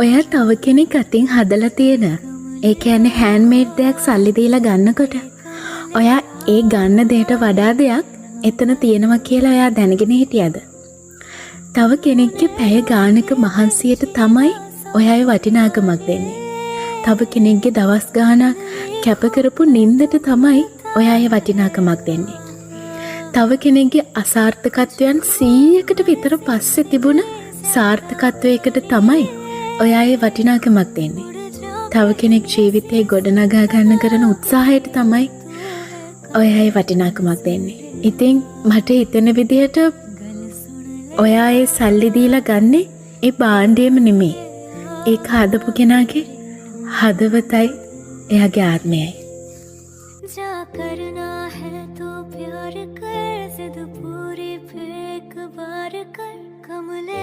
ඔයා තව කෙනෙක් අතින් හදලා තියෙන ඒ කියන්නේ හෑන්ඩ්මේඩ් දෙයක් සල්ලි දීලා ගන්නකොට ඔයා ඒ ගන්න දෙයට වඩා දෙයක් එතන තියෙනවා කියලා ඔයා දැනගෙන හිටියද? තව කෙනෙක්ගේ පැය ගානක මහන්සියට තමයි ඔයාගේ වටිනාකමක් දෙන්නේ. තව කෙනෙක්ගේ දවස් ගානක් කැප කරපු නින්දට තමයි ඔයාගේ වටිනාකමක් දෙන්නේ. තව කෙනෙක්ගේ අසාර්ථකත්වයන් 100කට විතර පස්සේ තිබුණ සාර්ථකත්වයකට තමයි ඔයාගේ වටිනාකමක් දෙන්නේ. තව කෙනෙක් ජීවිතේ ගොඩනගා ගන්න කරන උත්සාහයට තමයි ඔයාගේ වටිනාකමක් දෙන්නේ. ඉතින් මට හිතෙන විදිහට ඔයා ඒ සල්ලි දීලා ගන්නේ ඒ භාණ්ඩයම නෙමෙයි. ඒක හදපු කෙනාගේ හදවතයි එයාගේ ආත්මයයි. जा करना है तो प्यार कर जिद पूरी फिर एक बार कर कमले